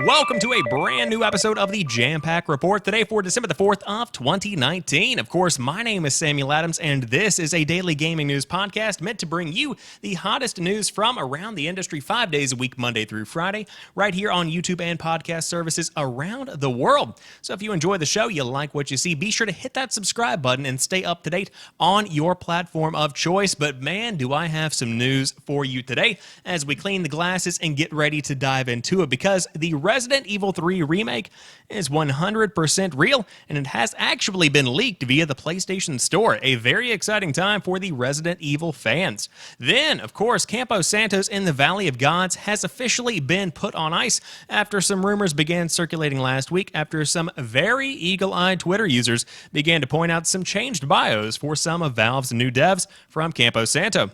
Welcome to a brand new episode of the Jampack Report today for December the 4th of 2019. Of course, my name is Samuel Adams, and this is a daily gaming news podcast meant to bring you the hottest news from around the industry 5 days a week, Monday through Friday, right here on YouTube and podcast services around the world. So if you enjoy the show, you like what you see, be sure to hit that subscribe button and stay up to date on your platform of choice. But man, do I have some news for you today as we clean the glasses and get ready to dive into it, because the Resident Evil 3 remake is 100% real, and it has actually been leaked via the PlayStation Store. A very exciting time for the Resident Evil fans. Then, of course, Campo Santo's in the Valley of Gods has officially been put on ice after some rumors began circulating last week after some very eagle-eyed Twitter users began to point out some changed bios for some of Valve's new devs from Campo Santo.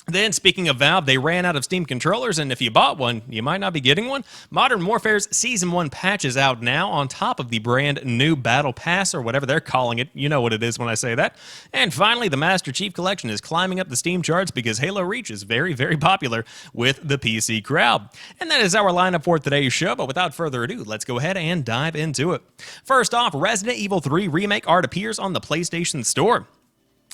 Then, speaking of Valve, they ran out of Steam controllers, and if you bought one, you might not be getting one. Modern Warfare's Season 1 patch is out now on top of the brand new Battle Pass, or whatever they're calling it. You know what it is when I say that. And finally, the Master Chief Collection is climbing up the Steam charts because Halo Reach is very, very popular with the PC crowd. And that is our lineup for today's show, but without further ado, let's go ahead and dive into it. First off, Resident Evil 3 Remake art appears on the PlayStation Store.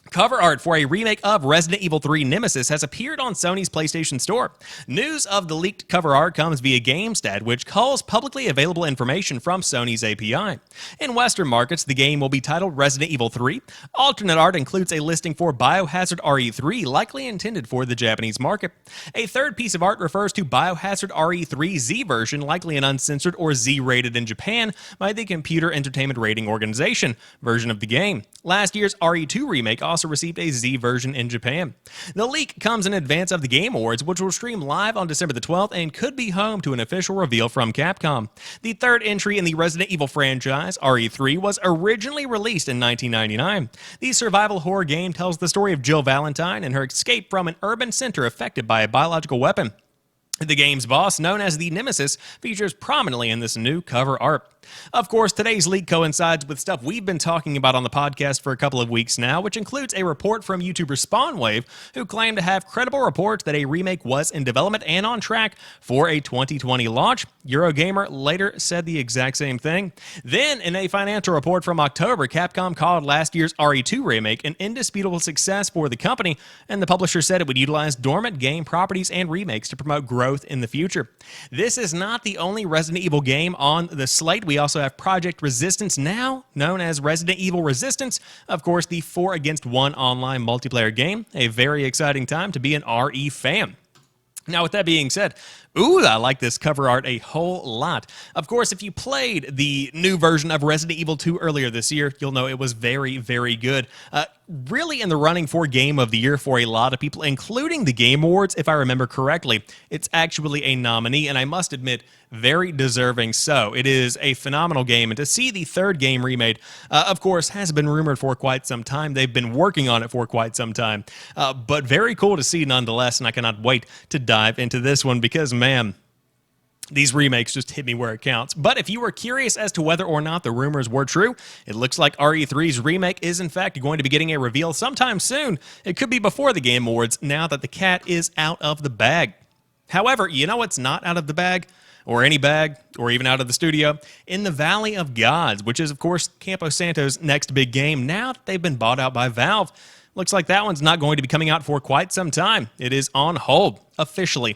Cover art for a remake of Resident Evil 3 Nemesis has appeared on Sony's PlayStation Store. News of the leaked cover art comes via GameStat, which calls publicly available information from Sony's API. In Western markets, the game will be titled Resident Evil 3. Alternate art includes a listing for Biohazard RE3, likely intended for the Japanese market. A third piece of art refers to Biohazard RE3 Z version, likely an uncensored or Z-rated in Japan by the Computer Entertainment Rating Organization version of the game. Last year's RE2 remake also received a Z version in Japan. The leak comes in advance of the Game Awards, which will stream live on December the 12th and could be home to an official reveal from Capcom. The third entry in the Resident Evil franchise, RE3, was originally released in 1999. The survival horror game tells the story of Jill Valentine and her escape from an urban center affected by a biological weapon. The game's boss, known as the Nemesis, features prominently in this new cover art. Of course, today's leak coincides with stuff we've been talking about on the podcast for a couple of weeks now, which includes a report from YouTuber Spawnwave, who claimed to have credible reports that a remake was in development and on track for a 2020 launch. Eurogamer later said the exact same thing. Then, in a financial report from October, Capcom called last year's RE2 remake an indisputable success for the company, and the publisher said it would utilize dormant game properties and remakes to promote growth in the future. This is not the only Resident Evil game on the slate. We also have Project Resistance, now known as Resident Evil Resistance. Of course, the 4 against 1 online multiplayer game. A very exciting time to be an RE fan. Now, with that being said, I like this cover art a whole lot. Of course, if you played the new version of Resident Evil 2 earlier this year, you'll know it was very, very good. Really in the running for Game of the Year for a lot of people, including the Game Awards, if I remember correctly. It's actually a nominee, and I must admit, very deserving so. It is a phenomenal game, and to see the third game remade, of course, has been rumored for quite some time. They've been working on it for quite some time, but very cool to see nonetheless, and I cannot wait to dive into this one because, man, these remakes just hit me where it counts. But if you were curious as to whether or not the rumors were true, it looks like RE3's remake is in fact going to be getting a reveal sometime soon. It could be before the Game Awards, now that the cat is out of the bag. However, you know what's not out of the bag? Or any bag, or even out of the studio? In the Valley of Gods, which is, of course, Campo Santo's next big game, now that they've been bought out by Valve. Looks like that one's not going to be coming out for quite some time. It is on hold, officially.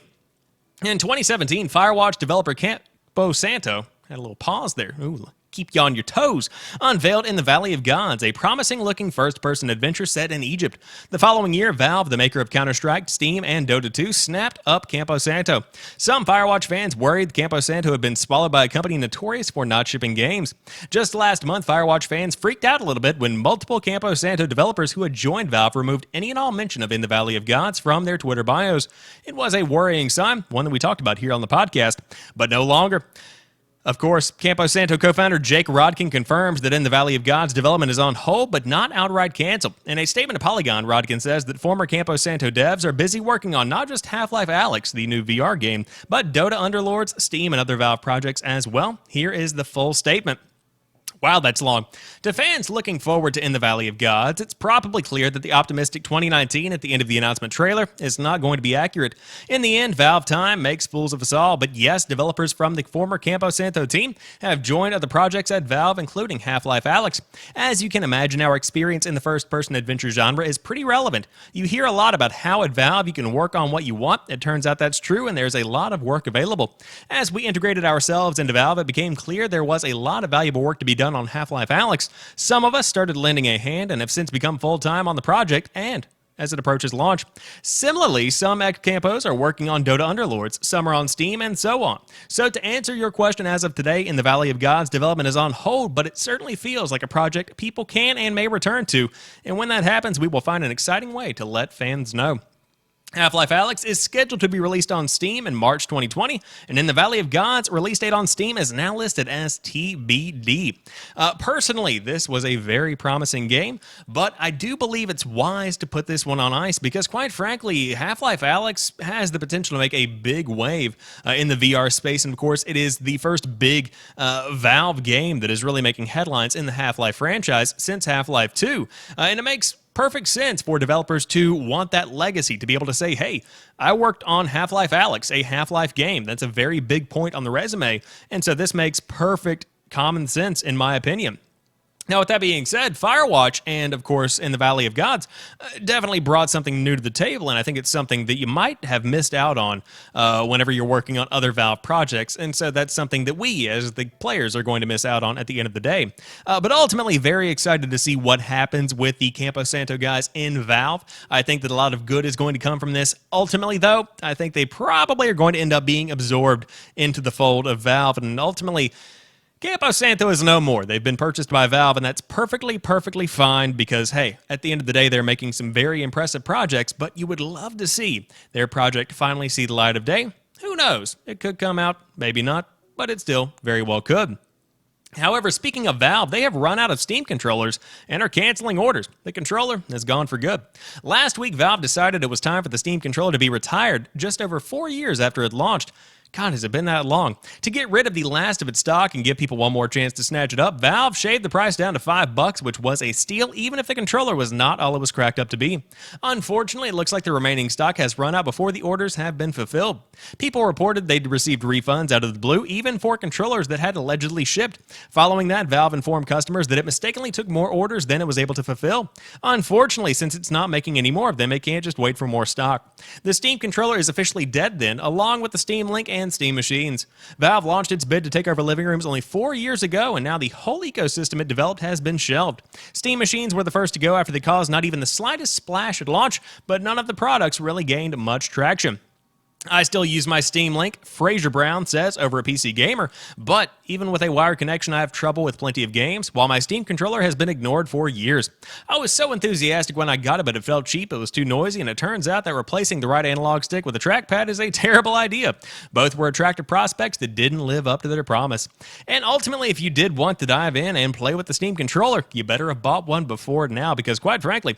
In 2017, Firewatch developer Campo Santo had a little pause there. Ooh, keep you on your toes. Unveiled in the Valley of Gods, a promising-looking first-person adventure set in Egypt. The following year, Valve, the maker of Counter-Strike, Steam, and Dota 2, snapped up Campo Santo. Some Firewatch fans worried Campo Santo had been swallowed by a company notorious for not shipping games. Just last month, Firewatch fans freaked out a little bit when multiple Campo Santo developers who had joined Valve removed any and all mention of In the Valley of Gods from their Twitter bios. It was a worrying sign, one that we talked about here on the podcast, but no longer. Of course, Campo Santo co-founder Jake Rodkin confirms that In the Valley of Gods development is on hold, but not outright canceled. In a statement to Polygon, Rodkin says that former Campo Santo devs are busy working on not just Half-Life Alyx, the new VR game, but Dota Underlords, Steam, and other Valve projects as well. Here is the full statement. Wow, that's long. To fans looking forward to In the Valley of Gods, it's probably clear that the optimistic 2019 at the end of the announcement trailer is not going to be accurate. In the end, Valve time makes fools of us all, but yes, developers from the former Campo Santo team have joined other projects at Valve, including Half-Life Alyx. As you can imagine, our experience in the first-person adventure genre is pretty relevant. You hear a lot about how at Valve you can work on what you want. It turns out that's true, and there's a lot of work available. As we integrated ourselves into Valve, it became clear there was a lot of valuable work to be done on Half-Life Alyx. Some of us started lending a hand and have since become full-time on the project and as it approaches launch. Similarly, some ex-campos are working on Dota Underlords, some are on Steam, and so on. So to answer your question, as of today, In the Valley of Gods development is on hold, but it certainly feels like a project people can and may return to, and when that happens, we will find an exciting way to let fans know. Half-Life Alyx is scheduled to be released on Steam in March 2020, and In the Valley of Gods release date on Steam is now listed as TBD. Personally, this was a very promising game, but I do believe it's wise to put this one on ice because, quite frankly, Half-Life Alyx has the potential to make a big wave in the VR space, and of course, it is the first big Valve game that is really making headlines in the Half-Life franchise since Half-Life 2, and it makes perfect sense for developers to want that legacy, to be able to say, hey, I worked on Half-Life Alyx, a Half-Life game. That's a very big point on the resume, and so this makes perfect common sense in my opinion. Now, with that being said, Firewatch and, of course, In the Valley of Gods definitely brought something new to the table, and I think it's something that you might have missed out on whenever you're working on other Valve projects, and so that's something that we, as the players, are going to miss out on at the end of the day. But ultimately, very excited to see what happens with the Campo Santo guys in Valve. I think that a lot of good is going to come from this. Ultimately, though, I think they probably are going to end up being absorbed into the fold of Valve, and ultimately, Campo Santo is no more. They've been purchased by Valve, and that's perfectly fine because, hey, at the end of the day, they're making some very impressive projects, but you would love to see their project finally see the light of day. Who knows? It could come out, maybe not, but it still very well could. However, speaking of Valve, they have run out of Steam controllers and are canceling orders. The controller is gone for good. Last week, Valve decided it was time for the Steam controller to be retired just over 4 years after it launched. God, has it been that long? To get rid of the last of its stock and give people one more chance to snatch it up, Valve shaved the price down to $5, which was a steal even if the controller was not all it was cracked up to be. Unfortunately, it looks like the remaining stock has run out before the orders have been fulfilled. People reported they'd received refunds out of the blue, even for controllers that had allegedly shipped. Following that, Valve informed customers that it mistakenly took more orders than it was able to fulfill. Unfortunately, since it's not making any more of them, it can't just wait for more stock. The Steam controller is officially dead then, along with the Steam Link and Steam machines. Valve launched its bid to take over living rooms only 4 years ago, and now the whole ecosystem it developed has been shelved. Steam machines were the first to go after they caused not even the slightest splash at launch, but none of the products really gained much traction. I still use my Steam Link, Fraser Brown says over at PC Gamer, but even with a wired connection, I have trouble with plenty of games, while my Steam controller has been ignored for years. I was so enthusiastic when I got it, but it felt cheap, it was too noisy, and it turns out that replacing the right analog stick with a trackpad is a terrible idea. Both were attractive prospects that didn't live up to their promise. And ultimately, if you did want to dive in and play with the Steam controller, you better have bought one before now, because quite frankly,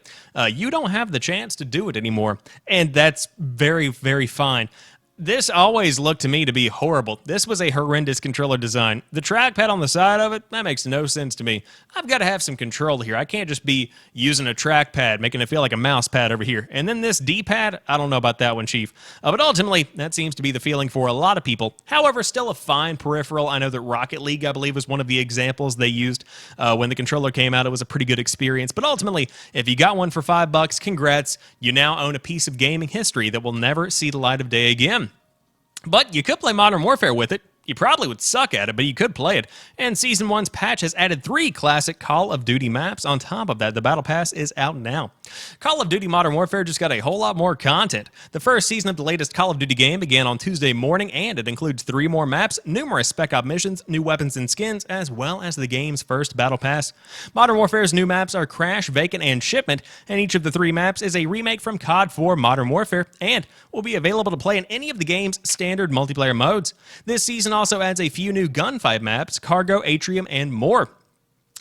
you don't have the chance to do it anymore. And that's very fine. This always looked to me to be horrible. This was a horrendous controller design. The trackpad on the side of it, that makes no sense to me. I've got to have some control here. I can't just be using a trackpad, making it feel like a mouse pad over here. And then this D-pad, I don't know about that one, Chief. But ultimately, that seems to be the feeling for a lot of people. However, still a fine peripheral. I know that Rocket League, I believe, was one of the examples they used when the controller came out. It was a pretty good experience. But ultimately, if you got one for $5, congrats. You now own a piece of gaming history that will never see the light of day again. But you could play Modern Warfare with it. You probably would suck at it, but you could play it. And Season 1's patch has added 3 classic Call of Duty maps. On top of that, the Battle Pass is out now. Call of Duty Modern Warfare just got a whole lot more content. The first season of the latest Call of Duty game began on Tuesday morning, and it includes 3 more maps, numerous Spec Op missions, new weapons and skins, as well as the game's first Battle Pass. Modern Warfare's new maps are Crash, Vacant, and Shipment, and each of the 3 maps is a remake from COD 4 Modern Warfare, and will be available to play in any of the game's standard multiplayer modes. This season also adds a few new gunfight maps, cargo, atrium, and more.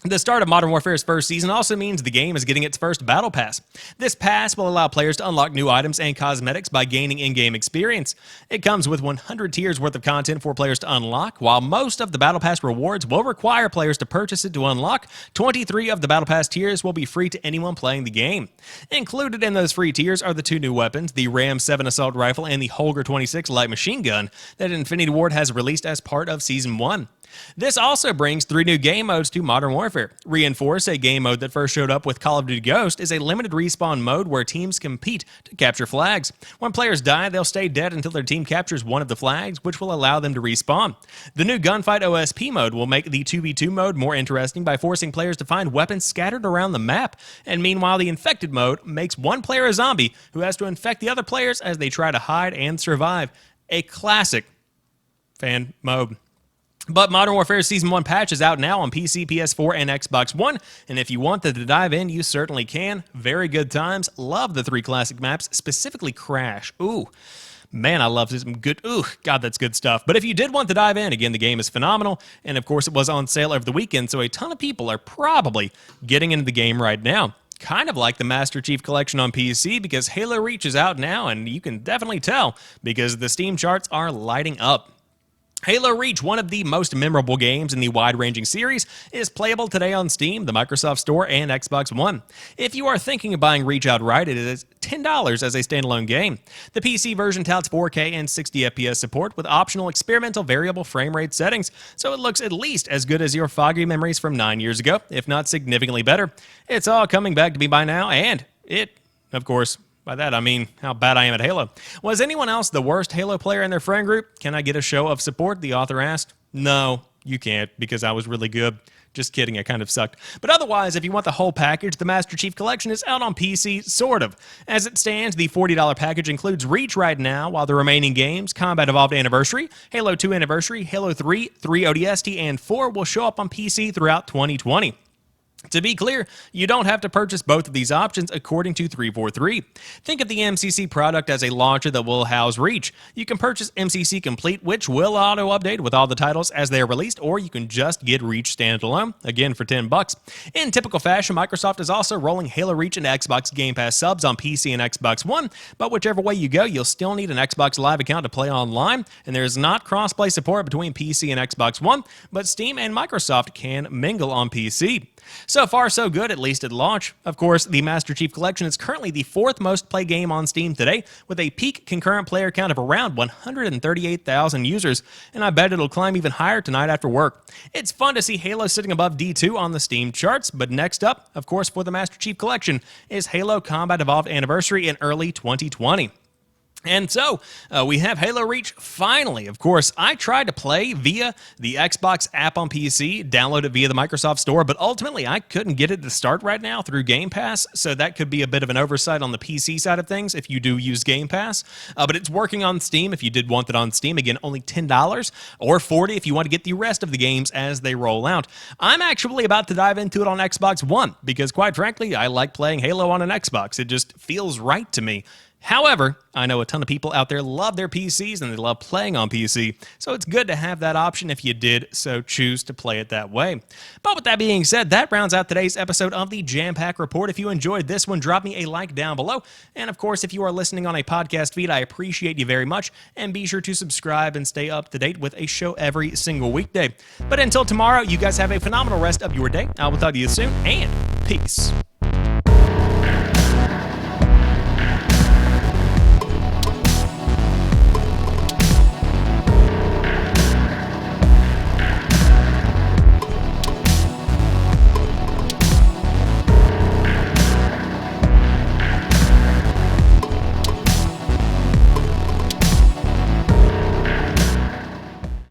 The start of Modern Warfare's first season also means the game is getting its first Battle Pass. This pass will allow players to unlock new items and cosmetics by gaining in-game experience. It comes with 100 tiers worth of content for players to unlock, while most of the Battle Pass rewards will require players to purchase it to unlock. 23 of the Battle Pass tiers will be free to anyone playing the game. Included in those free tiers are the two new weapons, the Ram 7 Assault Rifle and the Holger 26 Light Machine Gun, that Infinity Ward has released as part of Season 1. This also brings 3 new game modes to Modern Warfare. Reinforce, a game mode that first showed up with Call of Duty Ghost, is a limited respawn mode where teams compete to capture flags. When players die, they'll stay dead until their team captures one of the flags, which will allow them to respawn. The new Gunfight OSP mode will make the 2v2 mode more interesting by forcing players to find weapons scattered around the map. And meanwhile, the Infected mode makes one player a zombie who has to infect the other players as they try to hide and survive. A classic fan mode. But Modern Warfare Season 1 patch is out now on PC, PS4, and Xbox One, and if you wanted to dive in, you certainly can. Very good times. Love the 3 classic maps, specifically Crash. Ooh, man, I love some good, God, that's good stuff. But if you did want to dive in, again, the game is phenomenal, and of course it was on sale over the weekend, so a ton of people are probably getting into the game right now. Kind of like the Master Chief Collection on PC, because Halo Reach is out now, and you can definitely tell because the Steam charts are lighting up. Halo Reach, one of the most memorable games in the wide-ranging series, is playable today on Steam, the Microsoft Store, and Xbox One. If you are thinking of buying Reach outright, it is $10 as a standalone game. The PC version touts 4K and 60 FPS support with optional experimental variable frame rate settings, so it looks at least as good as your foggy memories from 9 years ago, if not significantly better. It's all coming back to me by now, and it, of course, by that, I mean how bad I am at Halo. Was anyone else the worst Halo player in their friend group? Can I get a show of support? The author asked. No, you can't, because I was really good. Just kidding, I kind of sucked. But otherwise, if you want the whole package, the Master Chief Collection is out on PC, sort of. As it stands, the $40 package includes Reach right now, while the remaining games, Combat Evolved Anniversary, Halo 2 Anniversary, Halo 3, 3 ODST, and 4 will show up on PC throughout 2020. To be clear, you don't have to purchase both of these options according to 343. Think of the MCC product as a launcher that will house Reach. You can purchase MCC Complete, which will auto-update with all the titles as they are released, or you can just get Reach standalone, again for $10. In typical fashion, Microsoft is also rolling Halo Reach into Xbox Game Pass subs on PC and Xbox One, but whichever way you go, you'll still need an Xbox Live account to play online, and there is not cross-play support between PC and Xbox One, but Steam and Microsoft can mingle on PC. So far, so good, at least at launch. Of course, the Master Chief Collection is currently the 4th most played game on Steam today, with a peak concurrent player count of around 138,000 users, and I bet it'll climb even higher tonight after work. It's fun to see Halo sitting above D2 on the Steam charts, but next up, of course, for the Master Chief Collection, is Halo Combat Evolved Anniversary in early 2020. And so, we have Halo Reach finally. Of course, I tried to play via the Xbox app on PC, download it via the Microsoft Store, but ultimately I couldn't get it to start right now through Game Pass, so that could be a bit of an oversight on the PC side of things if you do use Game Pass. But it's working on Steam if you did want it on Steam. Again, only $10 or $40 if you want to get the rest of the games as they roll out. I'm actually about to dive into it on Xbox One because, quite frankly, I like playing Halo on an Xbox. It just feels right to me. However, I know a ton of people out there love their PCs and they love playing on PC, so it's good to have that option if you did so choose to play it that way. But with that being said, that rounds out today's episode of the Jampack Report. If you enjoyed this one, drop me a like down below. And of course, if you are listening on a podcast feed, I appreciate you very much. And be sure to subscribe and stay up to date with a show every single weekday. But until tomorrow, you guys have a phenomenal rest of your day. I will talk to you soon, and peace.